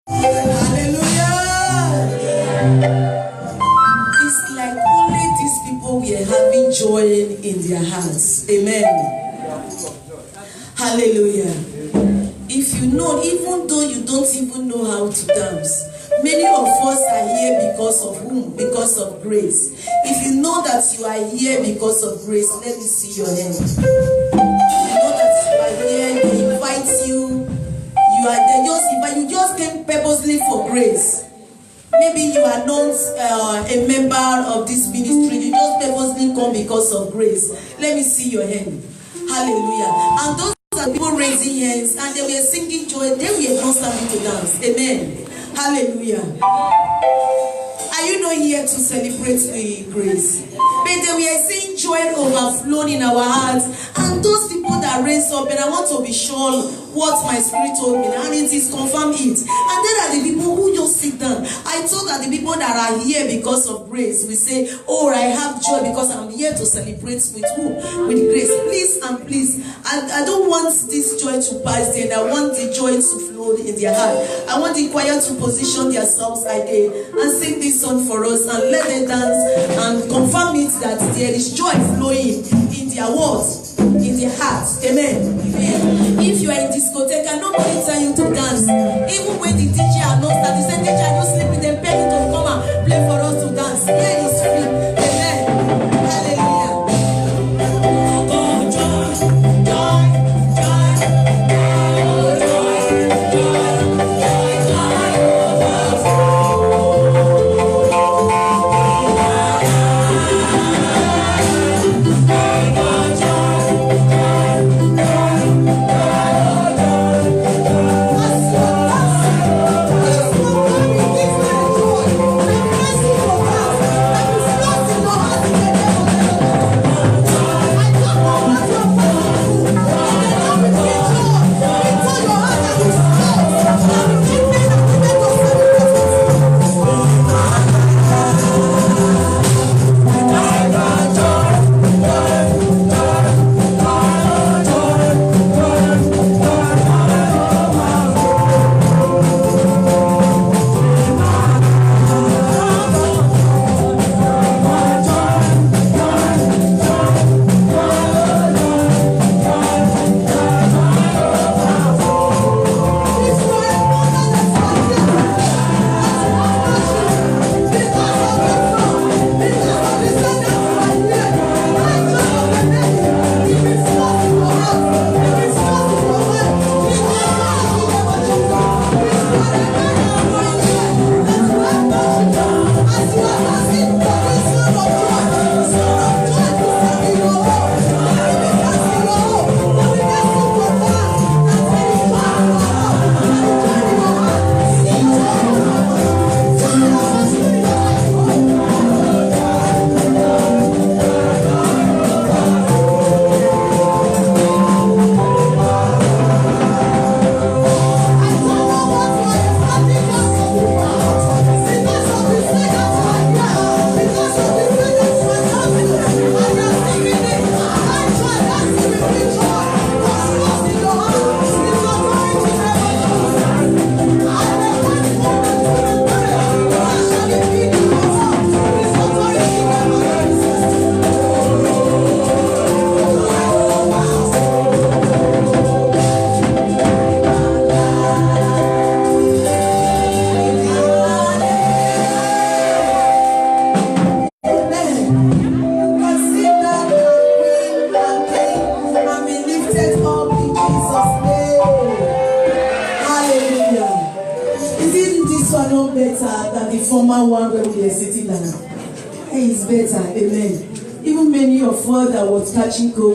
Hallelujah. It's like only these people were having joy in their hearts. Amen. Hallelujah. If you know, even though you don't even know how to dance, many of us are here because of whom? Because of grace. If you know that you are here because of grace, let me see your hand. You know that you are here, they invite you, you are there, you just came purposely for grace. Maybe you are not a member of this ministry, you just purposely come because of grace. Let me see your hand. Hallelujah. And those are people raising hands and they were singing joy, they were not starting to dance. Amen. Hallelujah. Are you not here to celebrate the grace? But we are seeing joy overflowing in our hearts. And those people that raise up, and I want to be sure what my spirit told me, and it is confirm it. And then are the people who just sit down. I thought that the people that are here because of grace, we say, oh, I have joy because I'm here to celebrate with who? With grace. Please and please. I don't want this joy to pass there. I want the joy to flow in their heart. I want the choir to position themselves again and sing this song for us and let them dance and confirm it that there is joy flowing in their words, in their hearts. Amen. If you are in discotheque and nobody tell you to dance, even when the DJ are not starting, say, DJ, are you sleeping? Then pay me to come and play for us to dance. Here is free. Amen. Hallelujah. Oh, joy, joy, joy,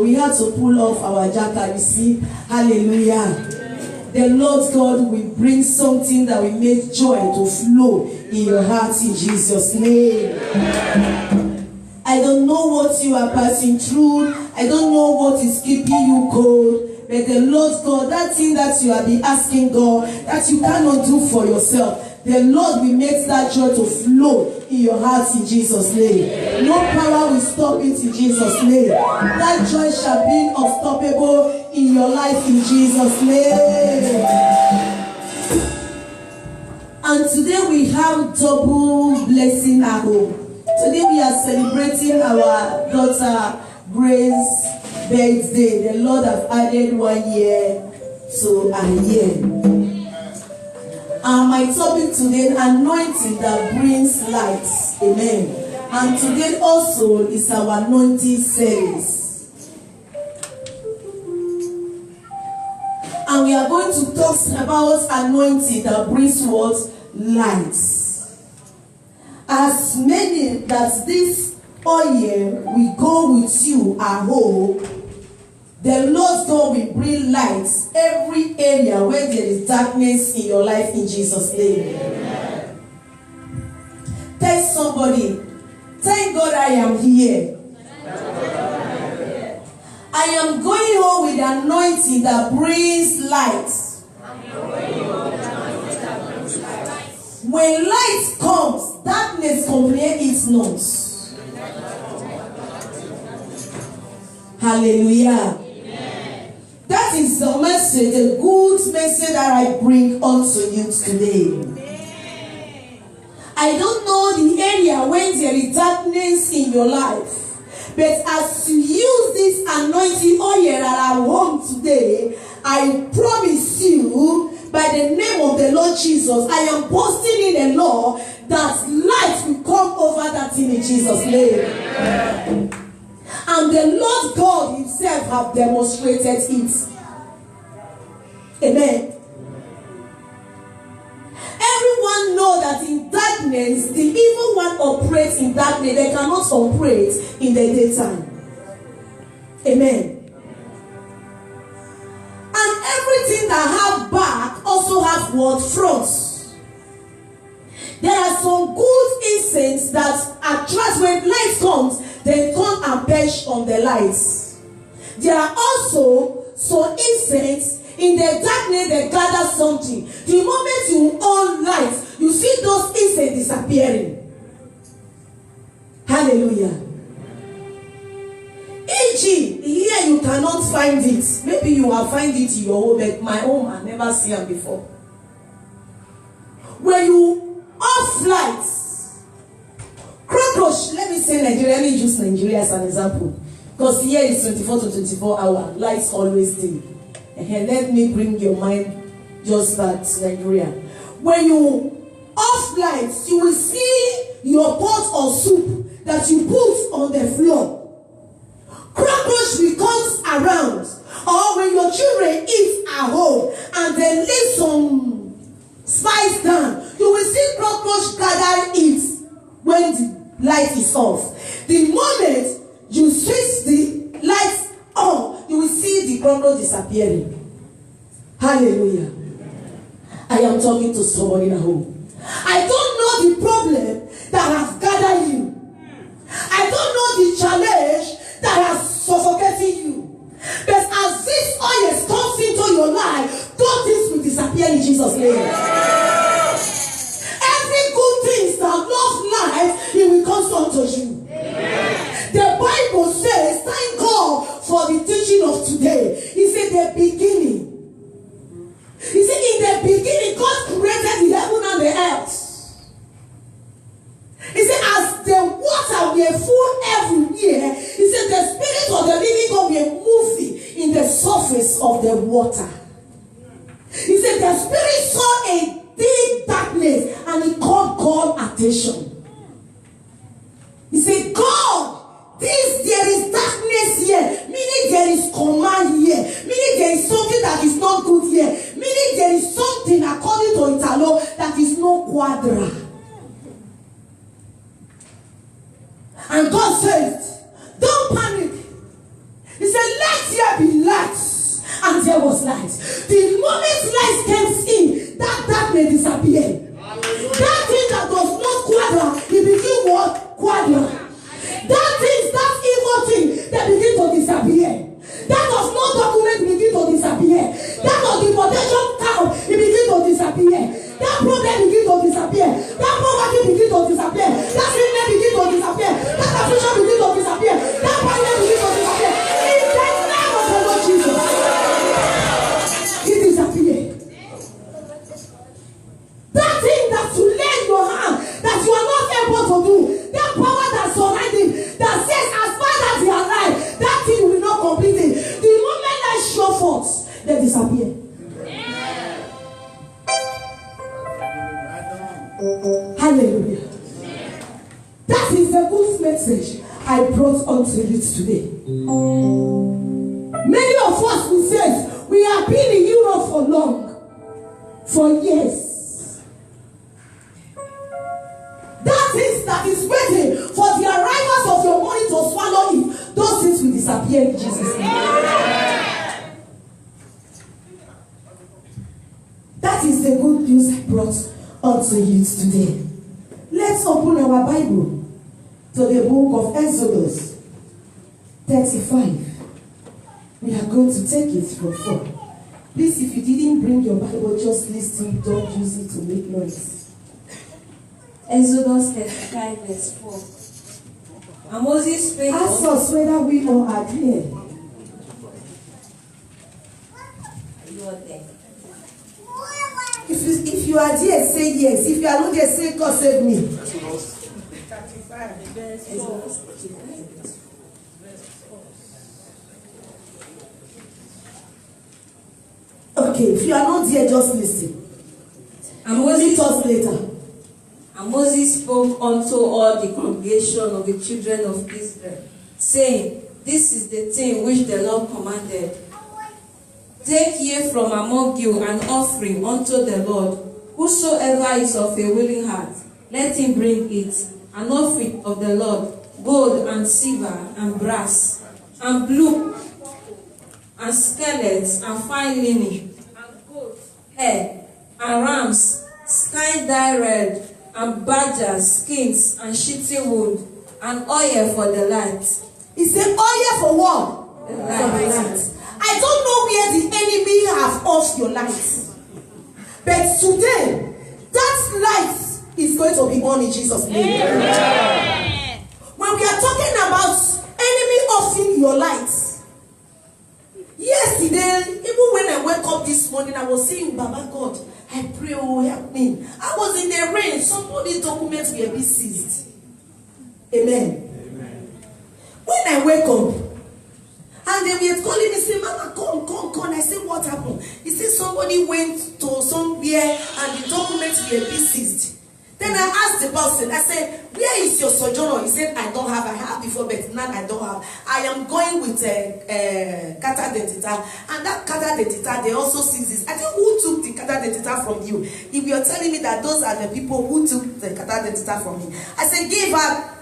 we had to pull off our jacket, you see. Hallelujah. The Lord God will bring something that will make joy to flow in your heart in Jesus' name. I don't know what you are passing through. I don't know what is keeping you cold. But the Lord God, that thing that you have been asking God, that you cannot do for yourself, the Lord will make that joy to flow in your heart in Jesus' name. No power will stop it in Jesus' name. That joy shall be unstoppable in your life in Jesus' name. And today we have double blessing at home. Today we are celebrating our daughter Grace's birthday. The Lord have added 1 year to a year. And my topic today, anointing that brings light. Amen. And today also is our anointing series. And we are going to talk about anointing that brings what? Light. As many that this oil will go with you at home, the Lord God will bring light every area where there is darkness in your life in Jesus' name. Amen. Tell somebody, thank God I am here. I am going home with anointing that brings light. When light comes, darkness comprehend it not. Hallelujah. Amen. That is the message, the good message that I bring unto you today. Amen. I don't know the area when there is darkness in your life. But as you use this anointing oil that I'm home today, I promise you, by the name of the Lord Jesus, I am posting in the law that light will come over that thing in Jesus' name. Amen. And the Lord God himself have demonstrated it. Amen. Everyone know that in darkness, the evil one operates in darkness. They cannot operate in the daytime. Amen. And everything that have back also have what? Fronts. There are some good incense that attract when light comes, they come and perch on the lights. There are also some incense in the darkness they gather something. The moment you on light, you see those incense disappearing. Hallelujah. E.g., here you cannot find it. Maybe you will find it in your home, but my home I never seen it before. When you off lights, cockroach, let me say Nigeria, let me use Nigeria as an example. Because here is 24 to 24 hours, lights always dim. Let me bring your mind just back to Nigeria. When you off lights, you will see your pot of soup that you put on the floor. Cockroach becomes around. Or when your children eat at home and they lay some spice down, you will see cockroach gather it when the light is off. The moment you switch the lights on, you will see the cockroach disappearing. Hallelujah. I am talking to somebody at home. I don't know the problem that has gathered you. I don't know the challenge that has suffocated you. But as this oil comes into your life, those things will disappear in Jesus' name. Every good thing that love life, it will come unto you. The Bible says, thank God for the teaching of today. He said the beginning. He said in the beginning, God created the heaven and the earth. He said as the water were full every year, he said the spirit of the living God were moving in the surface of the water. He said the spirit saw a deep darkness and he called God attention. He said, God, there is darkness here, meaning there is command here, meaning there is something that is not good here, meaning there is something according to Italo that is not quadra. And God said, don't panic. He said, let there be light. And there was light. The moment light came in, that darkness disappeared. That thing that was not quadra, it became what? Quadra. That evil thing, that began to disappear. That was no document begin to disappear. That was the potential cow, it began to disappear. That problem begin to disappear. That poverty begin to disappear. That sickness begin to disappear. That affliction begin to disappear. That violence begin to disappear. In the name of the Lord Jesus, it disappeared. That able to do. That power that's surrounding, that says as far as they are alive, that thing will not complete it. The moment I show forth, they disappear. Hallelujah. That is the good message I brought unto you today. Many of us, we said, we have been in Europe for long, for years. That is that is waiting for the arrivals of your money to swallow it. Those things will disappear in Jesus' name. That is the good news I brought unto you today. Let's open our Bible to the book of Exodus 35. We are going to take it from 4. Please, if you didn't bring your Bible, just listen. Don't use it to make noise. Exodus 35 verse 4. And Moses spake. Ask us whether we all are here. You are there. If you are there, say yes. If you are not there, say God save me. Okay, if you are not there, just listen. And Moses meet us later. And Moses spoke unto all the congregation of the children of Israel, saying, This is the thing which the Lord commanded. Take ye from among you an offering unto the Lord. Whosoever is of a willing heart, let him bring it, an offering of the Lord, gold and silver and brass, and blue, and scarlet, and fine linen, and goat, hair, and rams, sky-dye red, and badgers, skins, and sheepskin wool, and oil for the light. He said, oil for what? The For the light. light. I don't know where the enemy have off your light. But today, that light is going to be on in Jesus' name. Amen. When we are talking about enemy offing your light, yesterday, even when I woke up this morning, I was saying, Baba God, I pray, oh, help me. I was in the rain. Somebody's documents were being seized. Amen. When I wake up, and they were calling me, say, Mama, come. I said, what happened? He said, somebody went to somewhere and the documents were being seized. Then I asked the person, I said, where is your sojourner? He said, I don't have. I have before, but now I don't have. I am going with Kata Dentita. And that Kata Dentita, they also seize this. I think who took the Kata Dentita from you? If you're telling me that those are the people who took the Kata Dentita from me, I said, give her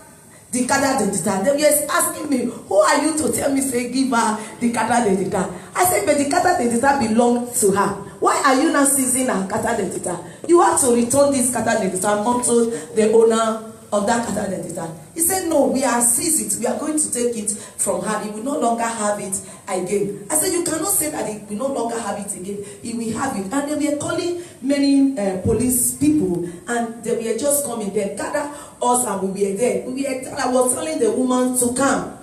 the Kata Dentita. They were asking me, who are you to tell me, say, give her the Kata Dentita? I said, but the Kata Dentita belongs to her. Why are you not seizing her Kata Dentita? You have to return this Kata Dentita unto the owner of that Kata Dentita. He said, no, we are seize it. We are going to take it from her. He will no longer have it again. I said, you cannot say that he will no longer have it again. He will have it. And they were calling many police people, and they were just coming there, gather us, and we were there. I was telling the woman to come.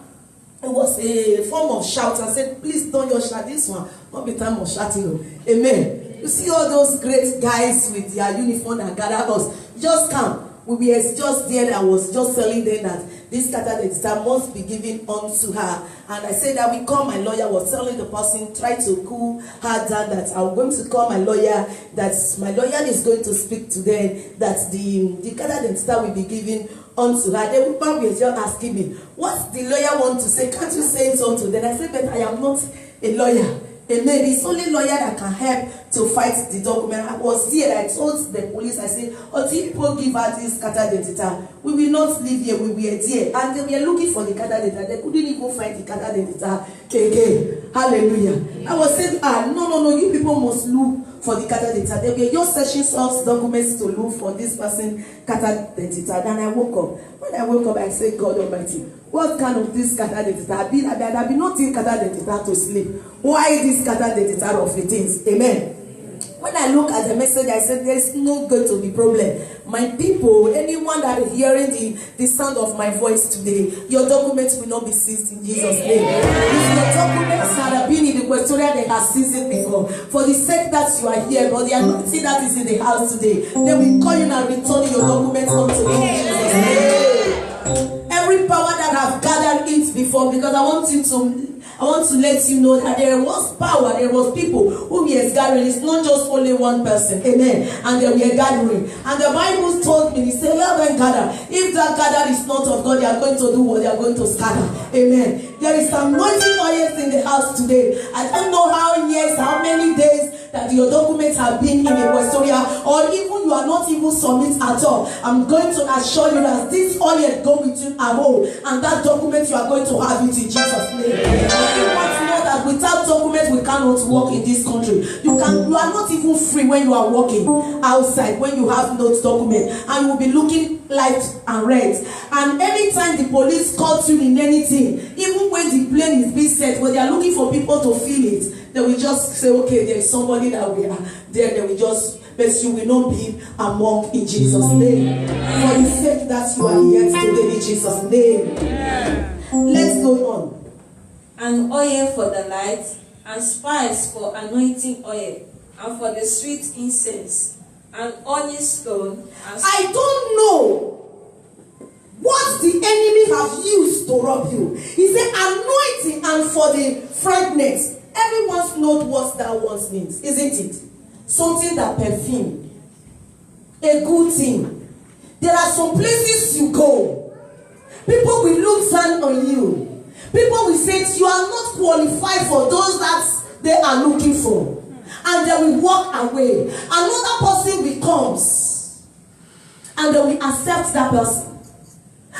It was a form of shout. I said, please don't you shout this one. Not be time of shouting. Amen. You see all those great guys with their uniform that gather us. Just come. We were just there. I was just telling them that this Kata Dentita must be given unto her. And I said that we call my lawyer. Was telling the person, try to cool her down, that I'm going to call my lawyer, that my lawyer is going to speak to them, that the Kata Dentita will be given unto her. The woman was just asking me, what the lawyer want to say? Can't you say it unto them? I said, but I am not a lawyer. Amen. It's only lawyer that can help to fight the document. I was there. I told the police, I said, until people give her this Kata Dentita, we will not live here. We were there. And they were looking for the Kata Dentita. They couldn't even find the Kata Dentita again. Hallelujah. I was saying, no, you people must look for the Kata Dentita. They were just searching some documents to look for this person, Kata Dentita. Then I woke up. When I woke up, I said, God Almighty, what kind of this Kata Dentita? I be not taking Kata Dentita to sleep. Why this Kata Dentita of the things? Amen. When I look at the message, I said, there is no going to be problem. My people, anyone that is hearing the sound of my voice today, your documents will not be seized in Jesus' name. If your documents had been in the Equatorial, they have seized it before. For the sake that you are here, but the anointing that is in the house today, they will call you and return your documents unto you in Jesus' name. up because I want to let you know that there was power, there was people whom he is gathering. It's not just only one person. Amen. And they were gathering. And the Bible told me, he said, let them gather. If that gather is not of God, they are going to do what? They are going to scatter. Amen. There is some anointing oils in the house today. I don't know how years, how many days that your documents have been in a Westoria, or even you are not even submit at all. I'm going to assure you that this oil go with you at home, and that document you are going to have it in Jesus' name. And you want to know that without documents we cannot walk in this country. You are not even free when you are walking outside, when you have no document, and you will be looking left and right. And anytime the police caught you in anything, even when the plane is being set, when they are looking for people to feel it, they will just say, okay, there is somebody that we are there. They will just, but you will not be among in Jesus' name. For the sake that you are here today in Jesus' name. Let's go on. And oil for the light, and spice for anointing oil, and for the sweet incense, and onyx stone. I don't know what the enemy have used to rob you. He said anointing and for the fragrance. Everyone knows what that one means, isn't it? Something that perfume. A good thing. There are some places you go. People will look down on you. People will say you are not qualified for those that they are looking for. And they will walk away. Another person becomes. And they will accept that person.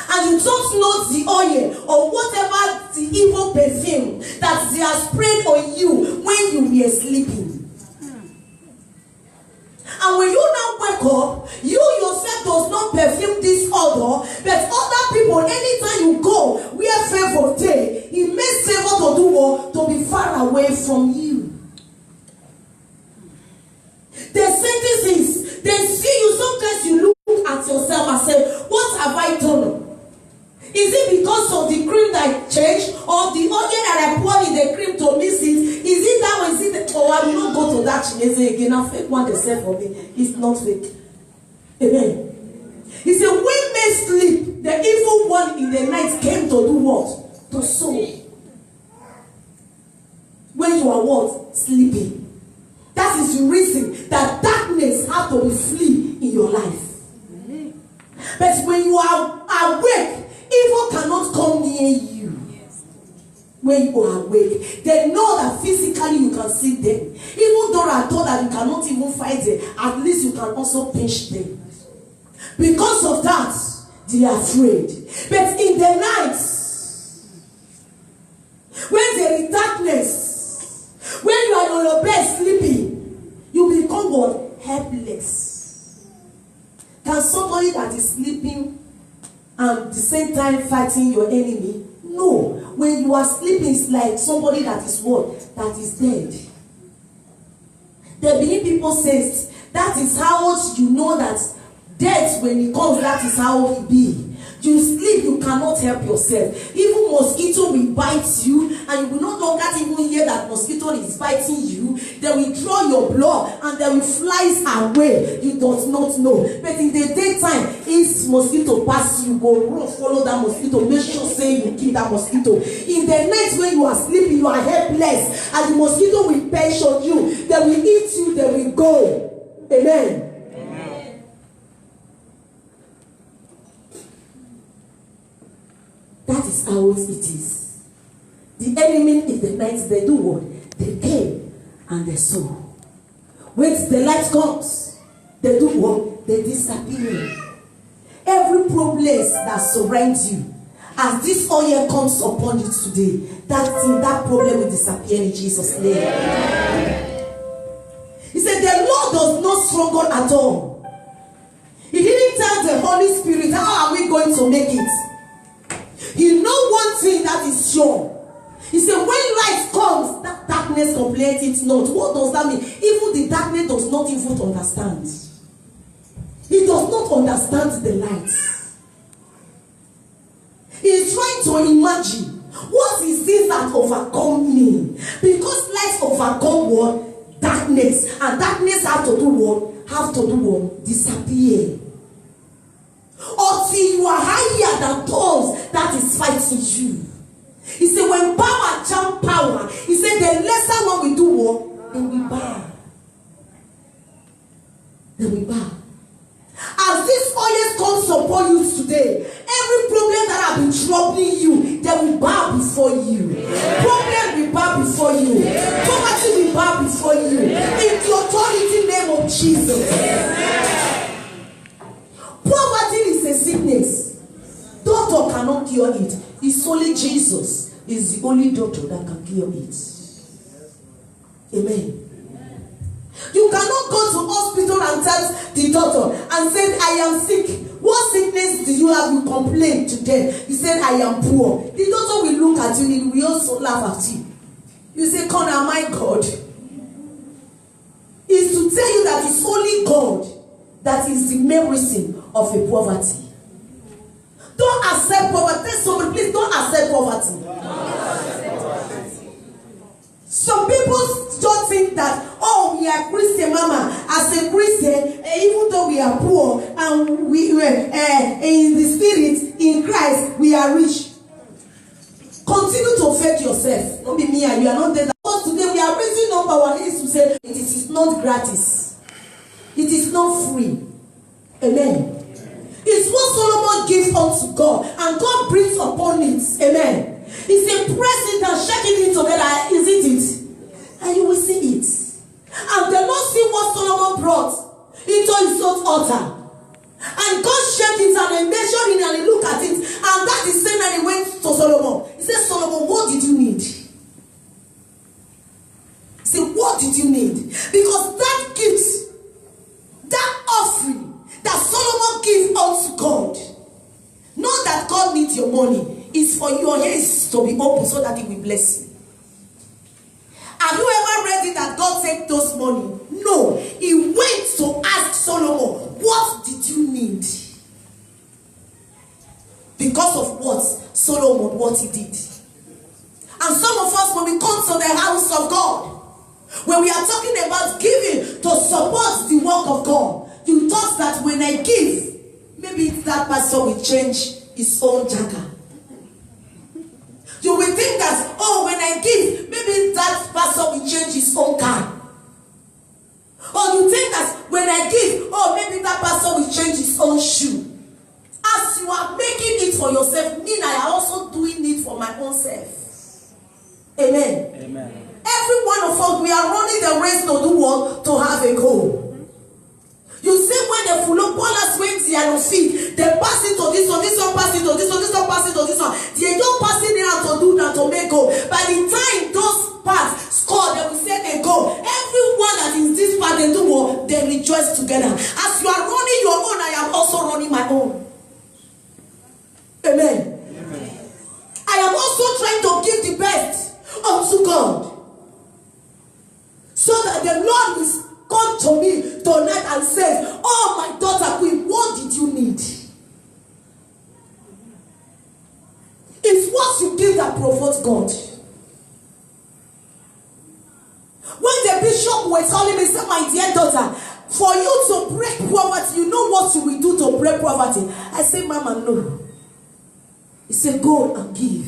And you don't know the oil or whatever the evil perfume that they have sprayed on you when you were sleeping. And when you now wake up, you yourself does not perfume this odor, but other people, anytime you go where favor take, it makes favor to do what? To be far away from you. The sentence is, they see you, sometimes you look at yourself and say, what have I done? Is it because of the cream that I changed, or the oil that I poured in the cream to miss it? Is it that one? Is it that? Oh, I will not go to that Chinese again. I fake one they say for me. It's not fake. Amen. He said, when men sleep, the evil one in the night came to do what? To sow. When you are what? Sleeping. That is the reason that darkness has to be flee in your life. But when you are awake, evil cannot come near you. When you are awake, they know that physically you can see them. Even though I thought that you cannot even fight them, at least you can also pinch them. Because of that, they are afraid. But in the night, when there is darkness, when you are on your bed sleeping, you become what? Helpless. Can somebody that is sleeping and at the same time fighting your enemy? No. When you are sleeping, it's like somebody that is what? That is dead. The Benin people says that is how you know that death, when it comes, that is how it be. You sleep, you cannot help yourself. Even mosquito will bite you, and you will no longer even hear that mosquito is biting you. They will draw your blood and they will fly away. You do not know. But in the daytime, if mosquito pass you, go run, follow that mosquito. Make sure say you kill that mosquito. In the night when you are sleeping, you are helpless, and the mosquito will perch on you. They will eat you. They will go. Amen. That is how it is. The enemy in the night, they do what? They came and they saw. When the light comes, they do what? They disappear. Every problem that surrounds you, as this oil comes upon you today, that problem will disappear in Jesus' name. He said the Lord does not struggle at all. He didn't tell the Holy Spirit, how are we going to make it? You know one thing that is sure. He said, when light comes, that darkness comprehends it not. What does that mean? Even the darkness does not even understand. He does not understand the light. He is trying to imagine, what is this that overcome me? Because light overcome what? Darkness. And darkness have to do what? Have to do what? Disappear. Until you are higher than those that is fighting you. He said, when power jump power, he said, the lesser one we do what? Then we bow. Then we bow. As this oil comes upon you today, every problem that have been troubling you, they will bow before you. Problem will bow before you. Poverty will bow before you. In the authority name of Jesus. Poverty is a sickness. Doctor cannot cure it. It's only Jesus is the only doctor that can cure it. Amen. You cannot go to hospital and tell the doctor and say, I am sick. What sickness do you have? You complain to them. You said, I am poor. The doctor will look at you and he will also laugh at you. You say, Connor, my God. Is to tell you that it's only God that is the main reason of a poverty. Don't accept poverty. Tell somebody, please don't accept poverty. Some people just think that, oh, we are Christian, mama. As a Christian, even though we are poor and we in the spirit, in Christ, we are rich. Continue to fake yourself. Don't be me and you are not there. Because today we are raising up our hands to say, it is not gratis. It is not free. Amen. It's what Solomon gives unto God, and God brings upon it. Amen. It's a press it and shaking it together, isn't it? And you will see it. And the Lord see what Solomon brought into his own altar. And God shake it and he measured it and he looked at it. And that is saying that he went to Solomon. He said, Solomon, what did you need? He said, what did you need? Because that gift, that offering that Solomon gave unto God, not that God needs your money. Is for your hands to be open so that He will bless you. Have you ever read it that God take those money? No. He went to ask Solomon, what did you need? Because of what? Solomon, what he did. And some of us, when we come to the house of God, when we are talking about giving to support the work of God, you thought that when I give, maybe that pastor will change his own jacket. You will think that, oh, when I give, maybe that pastor will change his own car. Or you think that when I give, oh, maybe that pastor will change his own shoe. As you are making it for yourself, mean I am also doing it for my own self. Amen. Amen. Every one of us, we are running the race to do what? To have a goal. You see, when the Fulopolas went there on feet, they pass it to this one, this one pass it to this one, this one pass it to this one. They don't pass it out to do that to make go. By the time those parts score, they will say they go. Everyone that is this part, they do what? They rejoice together. As you are running your own, I am also running my own. Amen. Amen. I am also trying to give the best unto God, so that the Lord will come to me tonight and say, oh, my daughter Queen, what did you need? It's what you give that provokes God. When the bishop was calling me, said, my dear daughter, for you to break poverty, you know what you will do to break poverty? I said, Mama, no. He said, go and give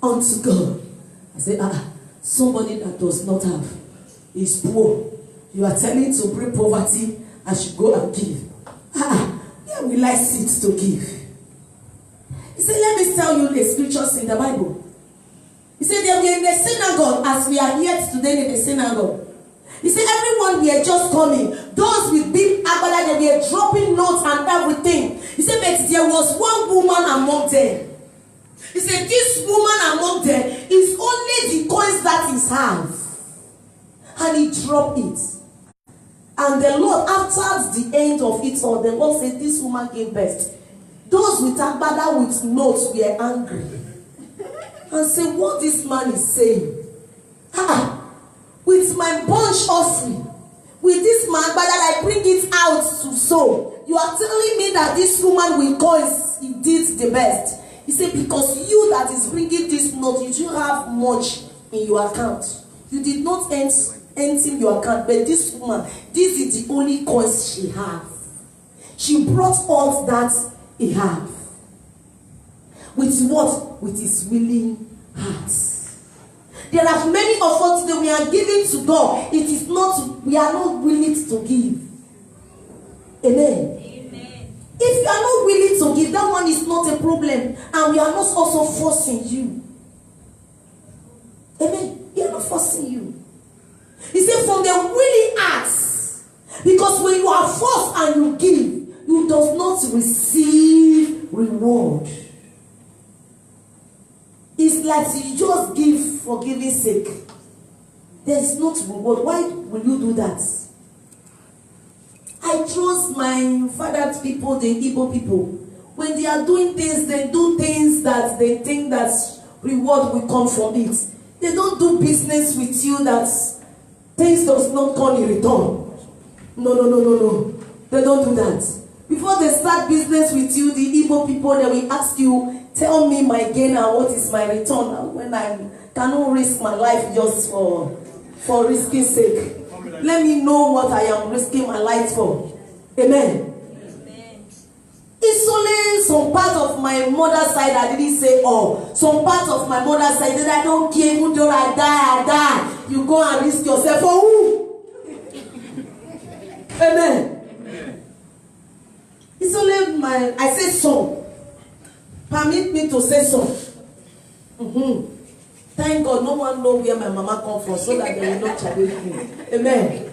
unto God. I said, somebody that does not have is poor. You are telling to break poverty, I should go and give. Where will I sit to give? He said, let me tell you the scriptures in the Bible. He said, they were in the synagogue as we are here today in the synagogue. He said, everyone we are just coming. Those with big agbada, they were dropping notes and everything. He said, but there was one woman among them. He said, this woman among them is only the coins that is half. And he dropped it. And the Lord, after the end of it all, the Lord said, this woman gave birth. Those with agbada with notes were angry. And said, what this man is saying? With my bunch offering, with this man, but that I bring it out to sow. You are telling me that this woman with coins, he did the best. He said, because you that is bringing this note, you do have much in your account. You did not empty your account, but this woman, this is the only coins she has. She brought all that he had. With what? With his willing hearts. There are many of us that we are giving to God. It is not, we are not willing to give. Amen. If you are not willing to give, that one is not a problem. And we are not also forcing you. Amen. We are not forcing you. He said from the willing acts. Because when you are forced and you give, you does not receive reward. It's like you just give for giving sake. There is not reward. Why will you do that? I trust my father's people, the Igbo people. When they are doing things, they do things that they think that reward will come from it. They don't do business with you that things does not come in return. No. They don't do that. Before they start business with you, the Igbo people, they will ask you, tell me my gain and what is my return. And when I cannot risk my life just for risking sake. Let me know what I am risking my life for. Amen. It's only some part of my mother's side I didn't say all. Some part of my mother's side that I don't care, even though I die. You go and risk yourself for who? Amen. It's only I say some. Permit me to say some. Thank God no one know where my mama come from so that they will not challenge me. Amen.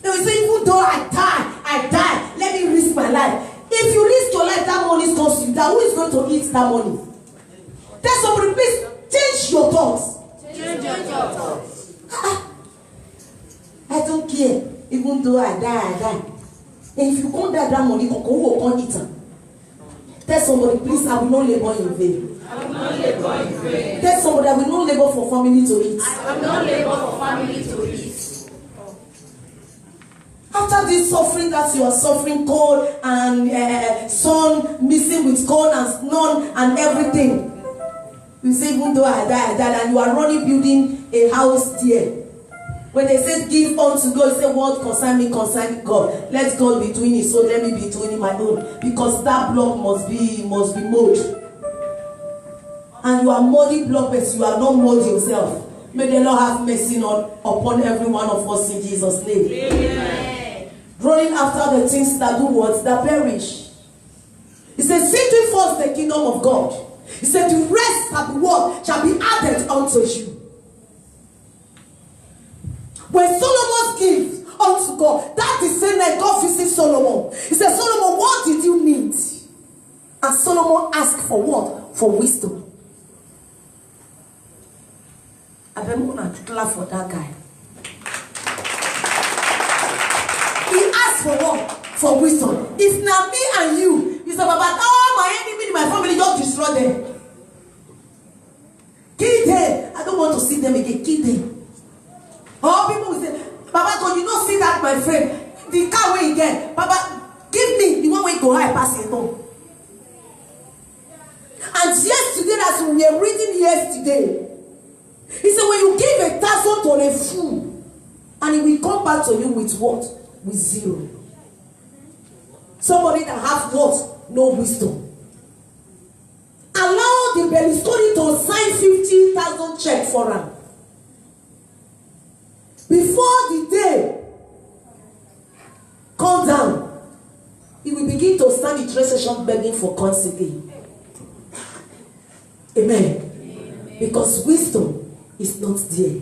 They will say, even though I die, let me risk my life. If you risk your life, that money comes to you. Who is going to eat that money? Tell somebody, please, change your thoughts. Change your thoughts. I don't care. Even though I die. And if you can't die that money, who will come eat it? Tell somebody, please, I will not labor in vain. I will not labor in vain. Tell somebody, I will not labor for family to eat. I will not labor for family to eat. After this suffering that you are suffering, cold and sun missing with cold and none and everything, you say, even though I die, and you are running building a house there. When they say give unto God, you say, what concern me, concern God. Let God be doing it, so let me be doing my own. Because that block must be mowed. And you are muddy block, but you are not mowed yourself. May the Lord have mercy upon every one of us in Jesus' name. Amen. Running after the things that do what? That perish. He said, seek ye first the kingdom of God. He said, the rest of the world shall be added unto you. When Solomon gives unto God, that is saying that God visits Solomon. He said, Solomon, what did you need? And Solomon asked for what? For wisdom. I've been going to clap for that guy. He asked for what? For wisdom. If now me and you, said, Baba, all my enemy in my family, just destroy them. Kill them. I don't want to see them again. Kill them. All people will say, Baba God, you don't see that, my friend. The car where you get, Baba, give me the one way go high pass it home. And yesterday, as we were reading yesterday, he said, when you give 1,000 to a fool, and he will come back to you with what? With 0. Somebody that has what? No wisdom. Allow the Berlusconi to sign 50,000 check for him. Before the day comes down, he will begin to stand in train station begging for coins again. Amen. Because wisdom is not there.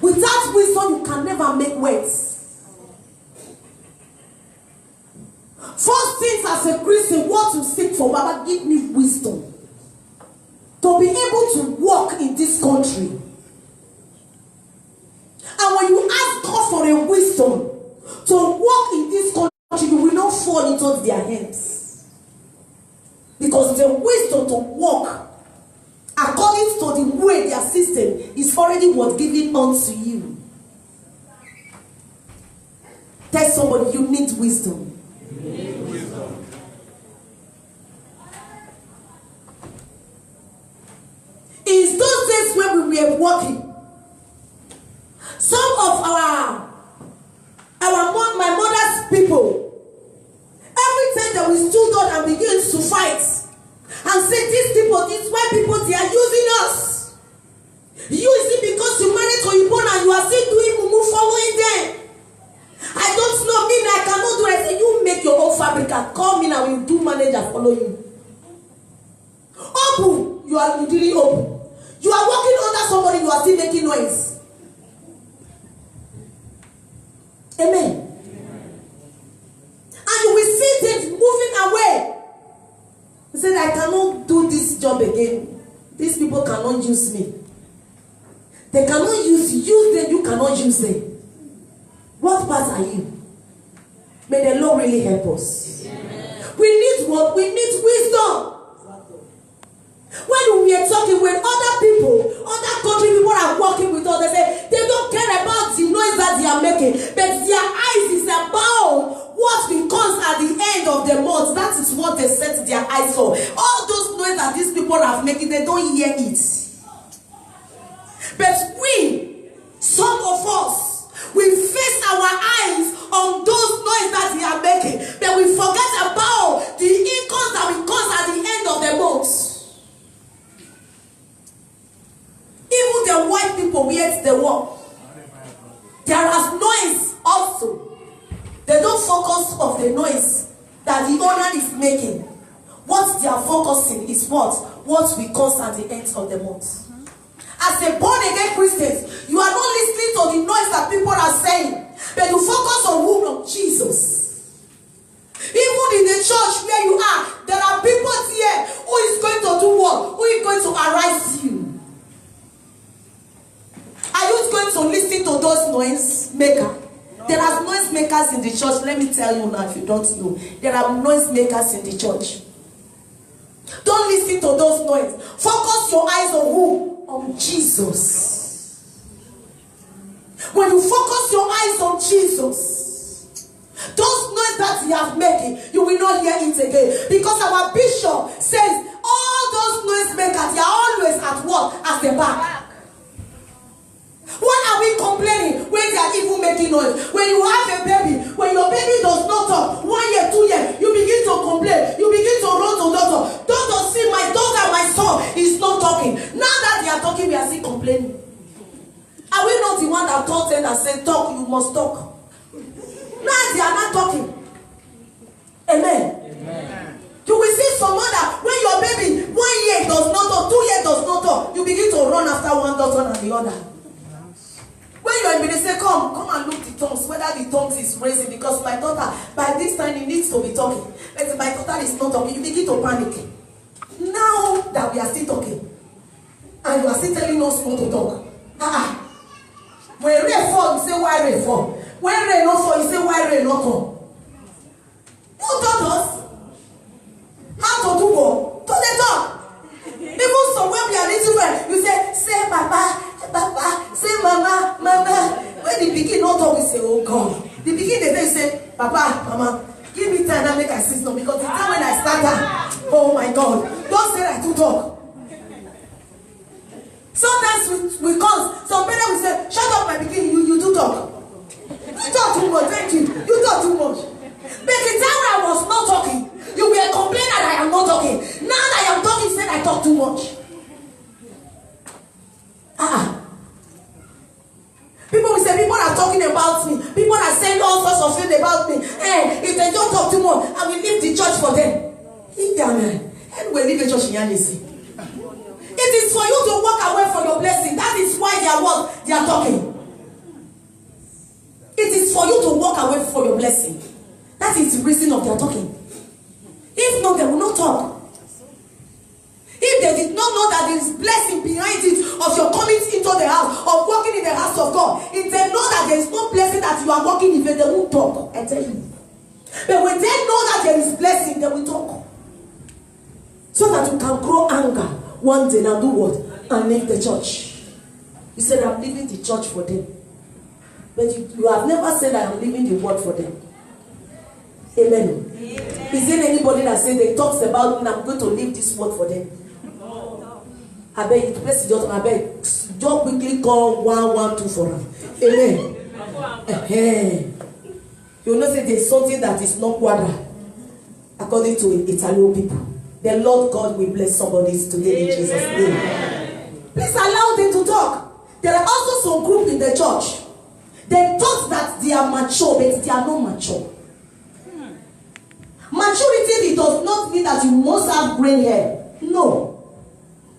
Without wisdom, you can never make words. First things as a Christian, what you seek for, Baba, give me wisdom to be able to walk in this country. And when you ask God for a wisdom to walk in this country, you will not fall into their hands. Because the wisdom to walk according to the way their system is already what given unto you. Tell somebody, you need wisdom. You need wisdom. In those days when we were walking, some of my mother's people, every time that we stood up and began to fight, and say these people, these white people, they are using us. You see, because you married to Igbo and you are still doing mumu following them. I don't know, me, I cannot do it. I say, you make your own fabric and call me and I will do manager follow you. Open, you didn't open. You are working under somebody, you are still making noise. Amen. And you will see them moving away. He said, I cannot do this job again. These people cannot use me. They cannot use them, you cannot use them. What part are you? May the Lord really help us. Amen. We need what? We need wisdom. When we are talking with other people, other country people are working with us, they say they don't care about the noise that they are making, but their eyes is about what becomes at the end of the month. That is what they set their eyes for. All those noise that these people are making, they don't hear it. But we, some of us, we fix our eyes on those noise that they are making, but we forget about the income that becomes at the end of the month. Even the white people wear the war. There is noise also. They don't focus on the noise that the owner is making. What they are focusing is what we cause at the end of the month. As a born again Christian, you are not listening to the noise that people are saying, but you focus on who? On Jesus. Even in the church where you are, there are people here who is going to do what? Who is going to arise you? Are you going to listen to those noise makers? There are noise makers in the church. Let me tell you now, if you don't know, there are noise makers in the church. Don't listen to those noise. Focus your eyes on who? On Jesus. When you focus your eyes on Jesus, those noise that you have making, you will not hear it again. Because our bishop says all those noise makers, they are always at work at the back. What are we complaining when they are even making noise? When you have a baby, when your baby does not talk, 1 year, 2 years, you begin to complain. You begin to run to doctor. Doctor, see, my daughter, my son is not talking. Now that they are talking, we are still complaining. Are we not the one that taught them and said, talk, you must talk? Now they are not talking. Amen. Amen. You will see some mother, when your baby 1 year does not talk, 2 years does not talk, you begin to run after one daughter and the other. When you are in, they say, come and look the tongues, whether the tongues is raising, because my daughter, by this time, he needs to be talking. But my daughter is not talking, you begin to panic. Now that we are still talking, and you are still telling us not to talk. When rain fall, you say, why rain fall? When rain not fall, you say, why rain not come? Who taught us how to do what? To the talk. Even so when we are little, you say Papa, Papa, say Mama, Mama. When the begin not talk, we say, oh God. The begin they say, Papa, Mama, give me time and make I sit down, because the time when I start that, oh my God, don't say I do talk. Sometimes we cause some parents will say, shut up my beginning, you do talk. You talk too much, thank you. You talk too much. But the time when I was not talking, you were complaining that I am not talking. Now that I am talking, you said I talk too much. People will say, people are talking about me. People are saying all sorts of things about me. Hey, if they don't talk too much, I will leave the church for them. Anyway, leave the church in Yanisi. It is for you to walk away from your blessing. That is why they are talking. It is for you to walk away from your blessing. That is the reason of their talking. If not, they will not talk. If they did not know that there is blessing behind it of your coming into the house, of walking in the house of God, if they know that there is no blessing that you are walking in, they won't talk. I tell you. But when they know that there is blessing, they will talk. So that you can grow anger one day and do what? And leave the church. You said, I'm leaving the church for them. But you have never said, I am leaving the word for them. Amen. Amen. Is there anybody that said they talks about, I'm going to leave this word for them? No. I beg you to press the I beg. Just quickly call 112 for them. Amen. You know, say there's something that is not quadra, according to Italian people. The Lord God will bless somebody today in Jesus' name. Please allow them to talk. There are also some group in the church. They thought that they are mature, but they are not mature. Maturity, it does not mean that you must have grey hair. No.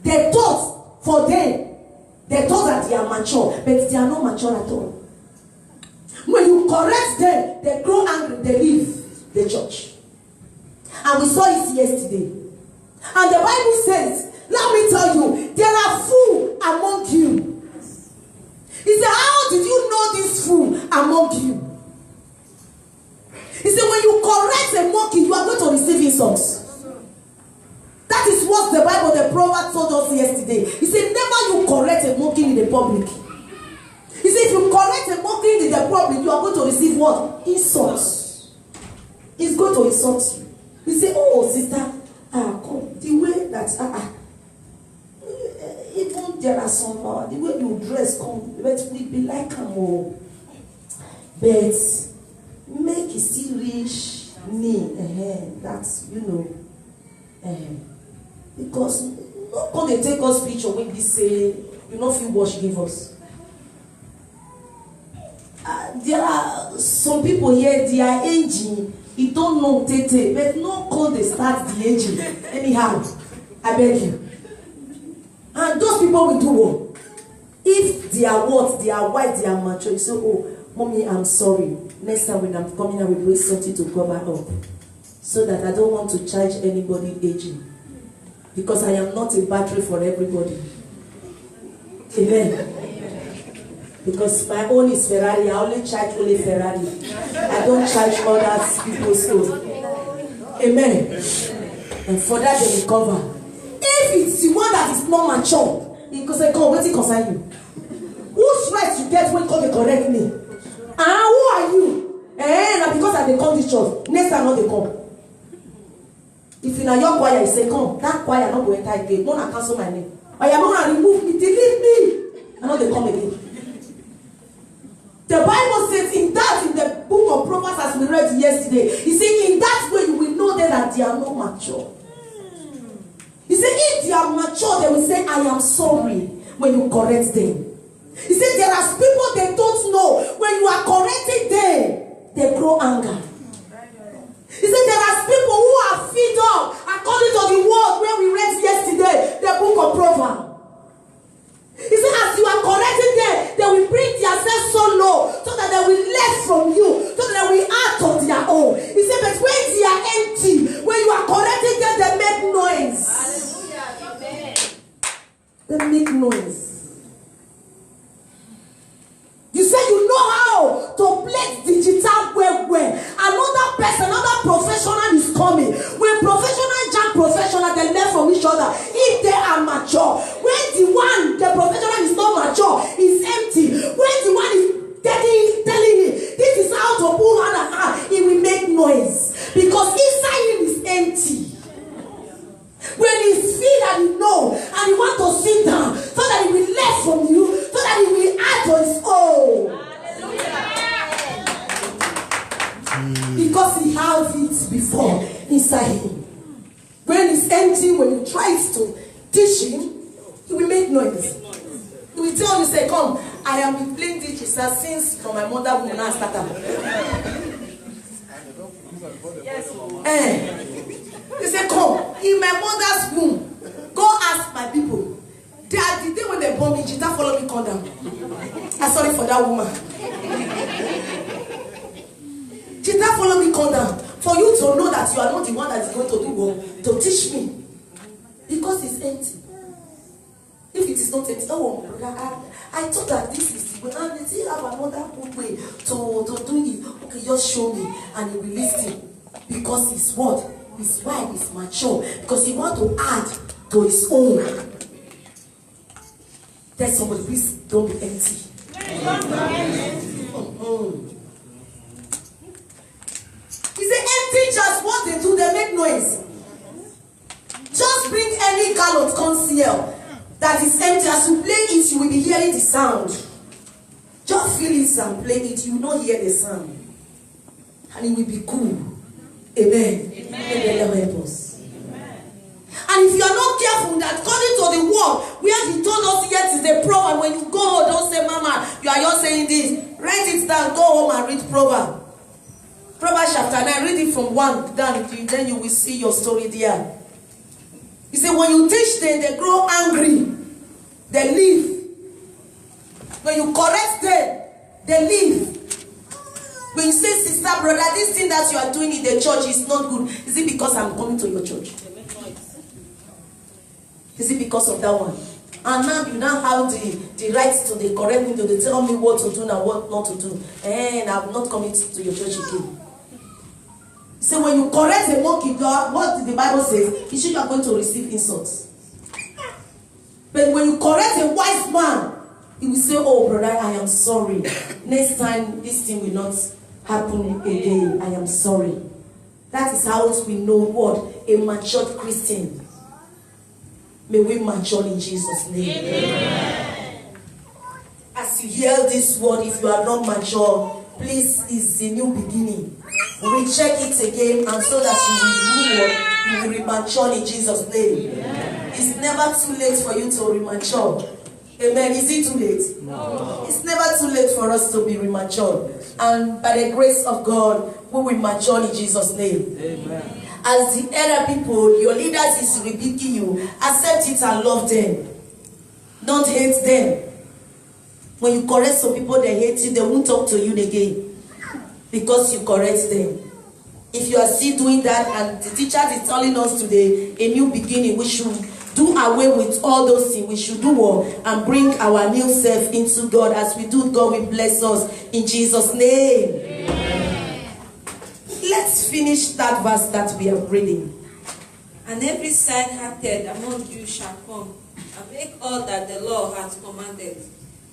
They thought for them, they thought that they are mature, but they are not mature at all. When you correct them, they grow angry, they leave the church. And we saw it yesterday. And the Bible says, let me tell you, there are fools among you. He said, how did you know this fool among you? He said, when you correct a monkey, you are going to receive insults. That is what the Bible, the proverb told us yesterday. He said, never you correct a monkey in the public. He said, if you correct a monkey in the public, you are going to receive what? Insults. He's going to insult you. He said, oh, sister, come. The way that, even there are some, the way you dress, come, but we be like a more. But make it still reach me, that's, you know, because not going to take us picture when we say, you know, if you wash, give us. There are some people here, they are aging, you don't know, but no call they start the aging. Anyhow, I beg you. And those people will do what? If they are what? They are white, they are mature. You say, oh, mommy, I'm sorry. Next time when I'm coming, I will do something to cover up. So that I don't want to charge anybody aging. Because I am not a battery for everybody. Amen. Because my own is Ferrari. I only charge only Ferrari. I don't charge other people's own. Amen. And for that they will cover. If it's the one that is not mature, he can say, come, what's it concern you? Whose right you get when come to correct me? Who are you? Now because I they come to church, next time not they come. If you know your choir, you say, come, that choir not go enter again. No, I cancel my name. I am going to remove me, delete me. And not they come again. The Bible says in the book of Proverbs, as we read yesterday, he said, in that way you will know that they are not mature. He said, if they are mature, they will say, I am sorry when you correct them. He said, there are people they don't know. When you are correcting them, they grow anger. He said, there are people who are fed up, according to the word where we read yesterday, the book of Proverbs. He said, as you are correcting them, they will bring themselves so low, so that they will learn from you, so that they will act on their own. He said, but when they are empty, when you are correcting them, they make noise. They make noise. You say you know how to play digital well. Another person, another professional is coming. When professional jump professional, they learn from each other. If they are mature. When the professional is not mature, is empty. When the one is telling him, this is how to pull hand and hand, he will make noise. Because inside him is empty. When he see that he know and he want to sit down so that he will learn from you, so that he will act on his own. Because he has it before inside him. When it's empty, when he tries to teach him, he will make noise. He will tell you, say, come, I have been playing digital since from my mother when I started. He said, come, in my mother's womb, go ask my people. They are the day when they born me, Jita follow me, come down. I'm sorry for that woman. Jita follow me, come down. For you to know that you are not the one that is going to do what? To teach me. Because it's empty. If it is not empty, oh, brother, I thought that this is the way. And they still have another good way to do it. Okay, just show me. And he will listen. Because his what? His wife is mature. Because he wants to add to his own. Tell somebody, please don't be empty. He said, empty just what they do, they make noise. Just bring any gallon conceal that is empty. As you play it, you will be hearing the sound. Just feel it and play it, you will not hear the sound. And it will be cool. Amen. Amen. Amen. Help us. Amen. if you are not careful, that according to the word, where he told us yet is a proverb. When you go home, don't say, Mama, you are just saying this. Write it down, go home and read proverb. Proverbs chapter 9, read it from 1 down, then you will see your story there. He said, when you teach them, they grow angry. They leave. When you correct them, they leave. When you say, sister, brother, this thing that you are doing in the church is not good. Is it because I'm coming to your church? Is it because of that one? And now you now have the right to the correct me, to tell me what to do and what not to do. And I'm not coming to your church again. So when you correct a monkey dog, what the Bible says, you are going to receive insults. But when you correct a wise man, he will say, oh brother, I am sorry. Next time this thing will not happen again. I am sorry. That is how we know what a matured Christian. May we mature in Jesus' name. Amen. As you hear this word, if you are not mature, please, it's a new beginning. Recheck it again, and so that you will remature in Jesus' name. Amen. It's never too late for you to remature. Amen. Is it too late? No. It's never too late for us to be remature. And by the grace of God, we will mature in Jesus' name. Amen. As the elder people, your leaders is rebuking you. Accept it and love them. Don't hate them. When you correct some people, they hate you, they won't talk to you again. Because you correct them. If you are still doing that, and the teacher is telling us today, a new beginning, we should do away with all those things. We should do what? And bring our new self into God. As we do, God will bless us in Jesus' name. Amen. Let's finish that verse that we are reading. And every sad-hearted among you shall come, and make all that the Lord hath commanded.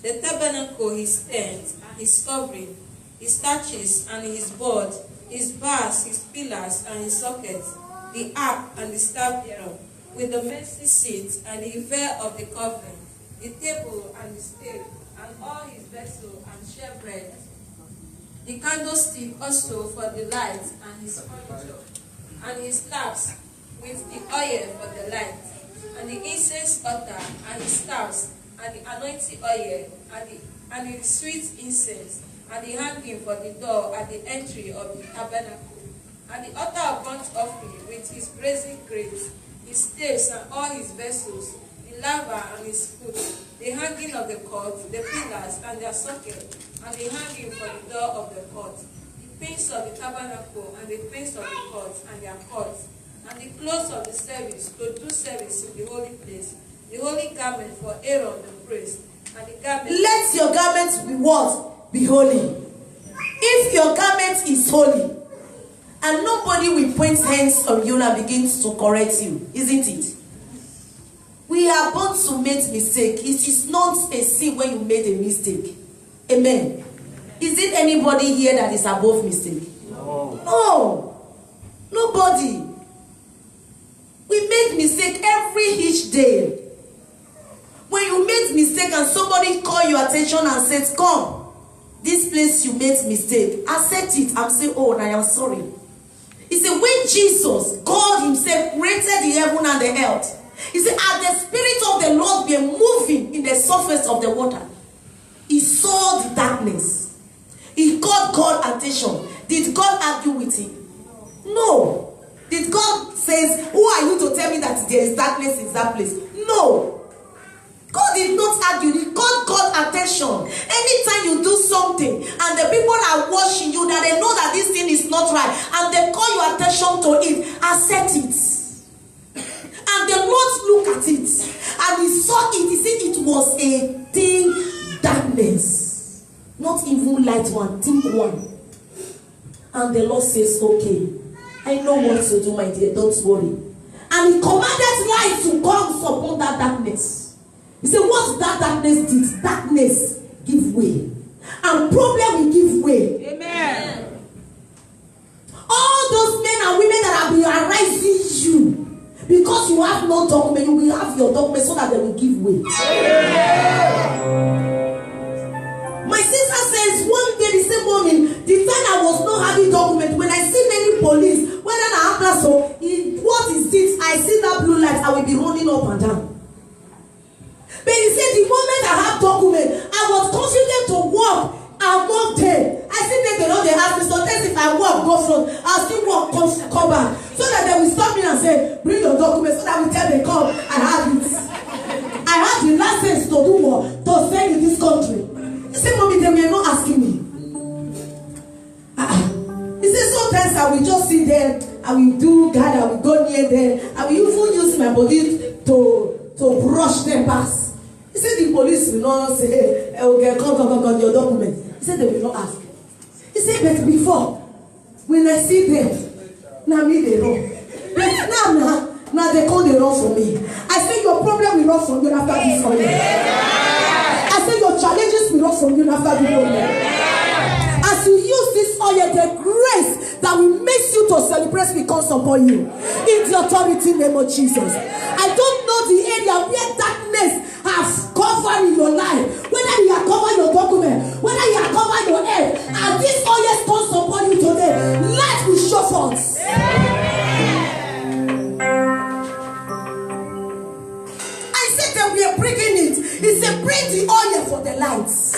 The tabernacle, his tent, and his covering, his statues, and his board, his bars, his pillars, and his sockets, the ark and the staff thereof, with the mercy seat, and the veil of the covering, the table and the stave, and all his vessels, and shewbread, the candlestick also for the light, and his furniture, and his lamps with the oil for the light, and the incense altar, and his staffs, and the anointing oil, and the sweet incense, and the hanging for the door at the entry of the tabernacle, and the altar of burnt offering with his brazen grapes, his staves and all his vessels, the laver and his foot, the hanging of the court, the pillars and their socket, and the hanging for the door of the court, the pins of the tabernacle, and the pins of the court, and their cords, and the clothes of the service to do service in the holy place, the holy garment for Aaron the priest, and the garment. Let your garments be what? Be holy. If your garment is holy, and nobody will point hands on you and begins to correct you, isn't it? We are born to make mistake. It is not a sin when you made a mistake. Amen. Is it anybody here that is above mistake? No. No. Nobody. We make mistake each day. When you make mistake and somebody call your attention and says, come, this place you made mistake, accept it and say, oh, I am sorry. He said, when Jesus, God himself, created the heaven and the earth, he said, as the Spirit of the Lord were moving in the surface of the water, he saw the darkness. He called God attention. Did God argue with him? No. Did God say, who are you to tell me that there is darkness in that place? No. God did not argue. He called God attention. Anytime you do something and the people are watching you, that they know that this thing is not right, and they call your attention to it, accept it. And the Lord looked at it and he saw it. He said it was a thick darkness, not even light one, thick one. And the Lord says, okay, I know what to do, my dear, don't worry. And he commanded light to come upon that darkness. He said, what that darkness did? Darkness give way. And problem will give way. Amen. All those men and women that have been arising you, because you have no document, you will have your document so that they will give way. Amen. My sister says, one day the same morning, the time I was not having document, when I see many police, whether I have so, what is this? I see that blue light, I will be running up and down. But he said, the moment I have document, I was confident to walk among them. I see them, they ask me, sometimes if I walk, go front, I'll still walk, come back. So that they will stop me and say, bring your documents, so that we tell them, come, I have it. I have the license to do what? To stay in this country. He said, mommy, they were not asking me. He said, sometimes I will just sit there, I will do God, I will go near them, I will even use my body to brush them past. He said, the police will not say, hey, okay, come, your document. He said, they will not ask. He said, but before, when I see them, now me they run. But now they come, they run from me. I say, your problem will run from you after this oil. I say, your challenges will run from you after this oil. As you use this oil, the grace that will make you to celebrate will come upon you. In the authority name of Jesus. I don't know the area where darkness has covered in your life. Whether you have covered your document, whether you have covered your head, and this oil comes upon you today, light will show forth. I said that we are bringing it. He said, bring the oil for the lights.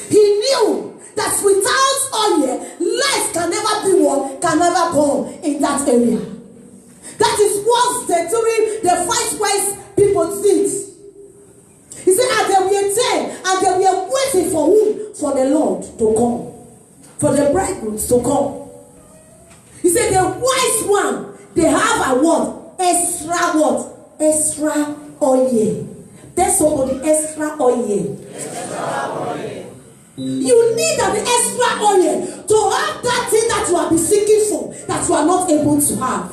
He knew that without oil, light can never be one, can never come in that area. That is what during the 5 wise people did. He said, and they were 10, and they were waiting for whom? For the Lord to come. For the bridegroom to come. He said, the wise one, they have a what? Extra what? Extra oil. There's somebody extra oil. Extra oil. You need an extra oil to have that thing that you have been seeking for, that you are not able to have.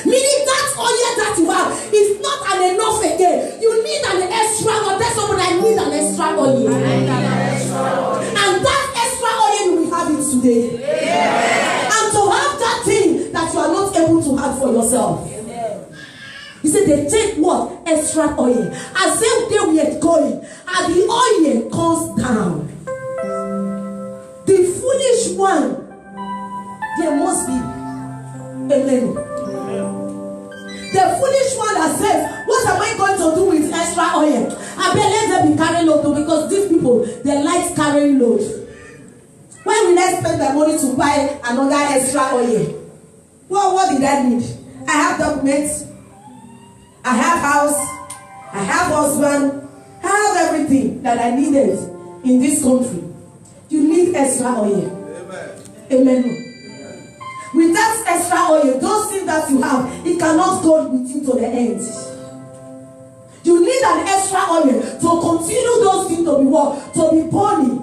Meaning that oil that you have is not an enough again. You need an extra oil. That's somebody, I need an extra oil. And that extra oil, you will have it today. Yeah. And to have that thing that you are not able to have for yourself. He said they take what? Extra oil. As if they were going, and the oil comes down. The foolish one, there must be a limit. The foolish one that says, what am I going to do with extra oil? I bet let them be carrying load, because these people, they like carrying load. When will I spend my money to buy another extra oil? Well, what did I need? I have documents, I have house, I have husband, I have everything that I needed in this country. You need extra oil. Amen. Amen. With that extra oil, those things that you have, it cannot go with you to the end. You need an extra oil to continue those things to be what? To be burning.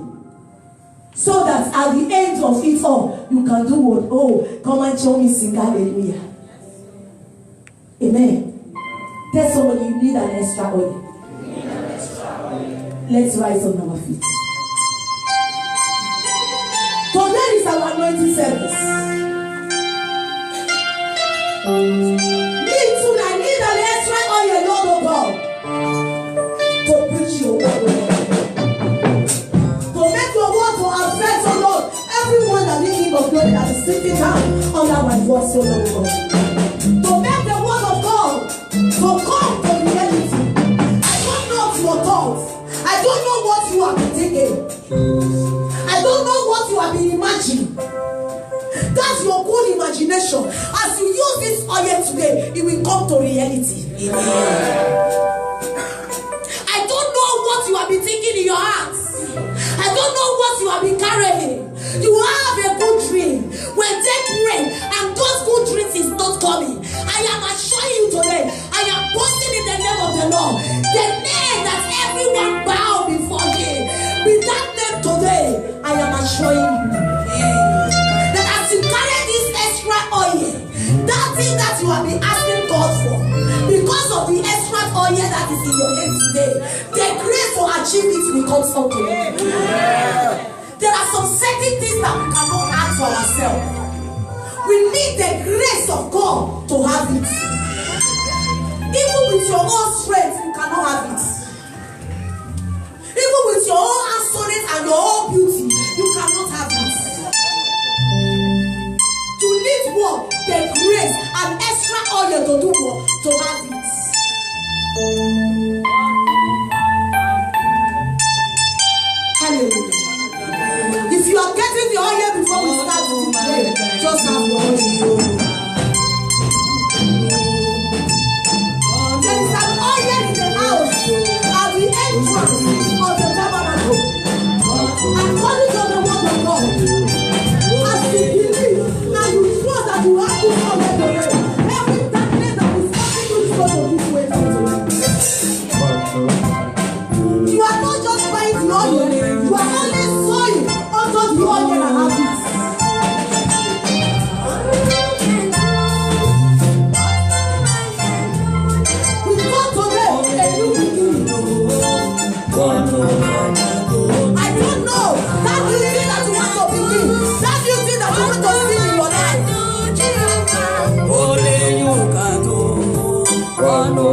So that at the end of it all, you can do what? Oh, come and show me sing hallelujah. Amen. Tell somebody you need an extra oil. Let's rise on our feet. Today is our anointing service. Me too, I need an extra oil, Lord of God, to preach your word. To make your word to affect, oh Lord, everyone that is King of glory that is sitting down under my voice, oh Lord God. To make the word of God to come to reality. I don't know your thoughts. I don't know what you have been thinking. I don't know what you have been imagining. That's your good imagination. As you use this oil today, it will come to reality. I don't know what you have been thinking in your heart. I don't know what you have been carrying. You have a good dream. When they pray and those good dreams is not coming, I am assuring you today, I am boasting in the name of the Lord, the name that everyone bow before him. With that name today, I am assuring you that as you carry this extra oil, that thing that you have been asking God for, because of the extra oil that is in your head today, the grace to achieve it will come to you. There are some certain things that we cannot ask for ourselves. We need the grace of God to have it. Even with your own strength, you cannot have it. Even with your own handsomeness and your own beauty, you cannot have it. You need what? the grace and extra oil to do what? To have it. Hallelujah. If you are getting the oil before we start to pray, just have the oil. There is an oil in the house at the entrance of the tabernacle. According to the word of God, as you believe and you trust that you have to come with the rain, every darkness that is coming to is going to give way to you. You are not just buying the oil, you are only sowing unto the oil and have it. We come today a new beginning. I don't know that new thing that you want to begin, that new thing that you want to see in your life. Only you can do. Only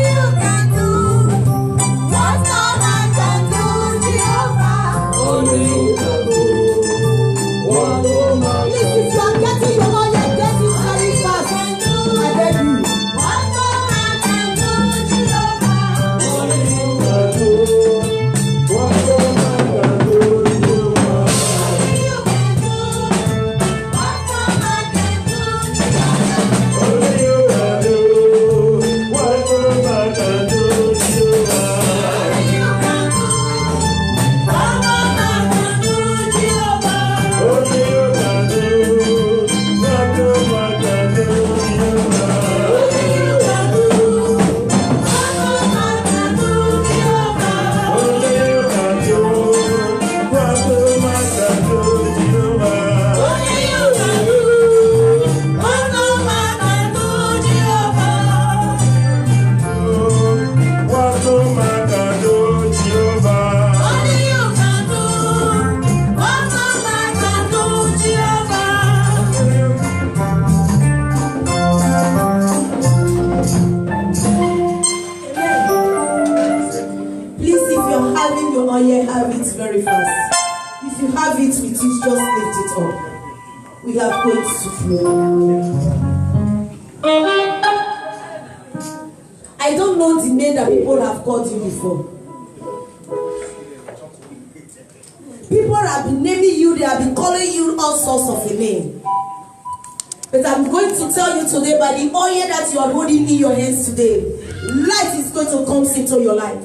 you can do. What no man can do, Jehovah. Only you can do. What no man can do. If you are getting your oil, get it very fast. I beg you. What no man can do, Jehovah. Only you can do. What no man can do, Jehovah. Only you can do. What no man can do, Jehovah. Only you can do what no man can do, Jehovah. Only you can do. What no man can do, Jehovah. Only you can do what no man can do, Jehovah. Only you can do. What no man can do, Jehovah. Only you can do what no man can do, Jehovah. Only you can do what no man can do, Jehovah. What no man can do, Jehovah. Only you can do what no man can do, Jehovah. Please, if you're having your oil, have it very fast. If you have it with you, just lift it up. We are going to flow. I don't know the name that people have called you before. People have been naming you, they have been calling you all sorts of a name. But I'm going to tell you today, by the oil that you are holding in your hands today, light is going to come into your life.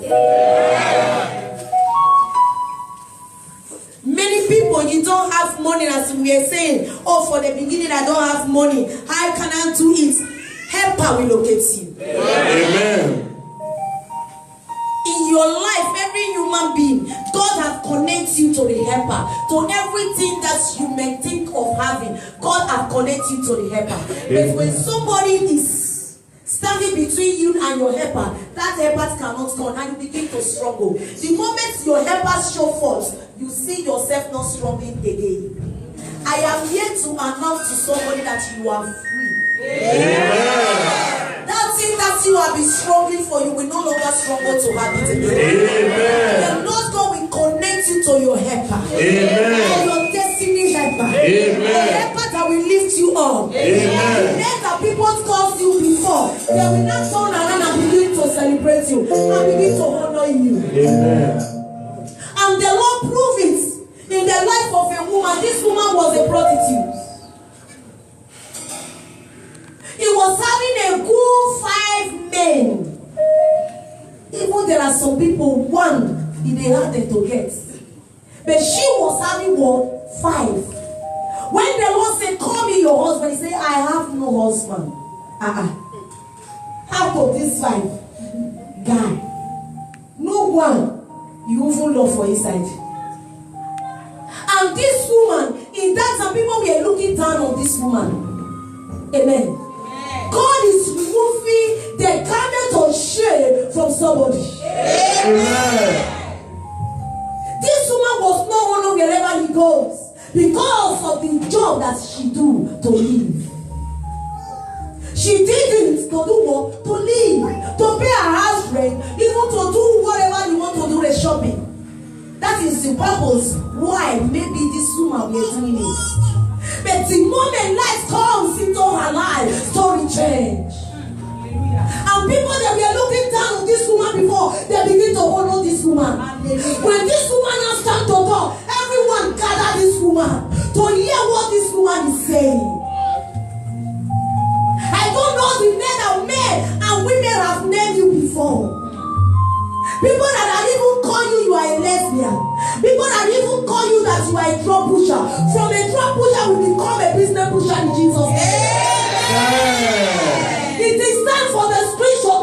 Many people, you don't have money, as we were saying. Oh, for the beginning, I don't have money. How can I do it? Helper will locate you. Amen. In your life, every human being, God has connected you to the helper. To everything that you may think of having, God has connected you to the helper. But when somebody is standing between you and your helper, that helper cannot come and you begin to struggle. The moment your helper show forth, you see yourself not struggling again. I am here to announce to somebody that you are free. Amen. That thing that you have been struggling for, you will no longer struggle to have it again. Amen. The Lord God will connect you to your helper. Amen. And your destiny helper. Amen. The helper that will lift you up. Amen. The name that people called you before, they will not turn around and begin to celebrate you and begin to honor you. Amen. And the Lord proved it in the life of a woman. This woman was a prostitute. He was having a good 5 men. Even there are some people, one, they had to get. But she was having what? 5. When the Lord said, call me your husband, he said, I have no husband. Out of this 5, guy, no one you even love for inside. And this woman, in that time, people were looking down on this woman. Amen. God is removing the garment of shame from somebody. Amen. This woman was not honored wherever he goes because of the job that she do to live. She didn't to do what? To live, to pay her house rent, even to do whatever you want to do, the shopping. That is the purpose why maybe this woman we are doing it. But the moment life comes into her life, story change. And people that were looking down on this woman before, they begin to honor this woman. When this woman now stand to talk, everyone gather this woman to hear what this woman is saying. I don't know the name that men and women have named you before. People that have even call you are a lesbian. People that even call you that you are a drug pusher. From a drug pusher will become a business pusher in Jesus' name. It is time for the spiritual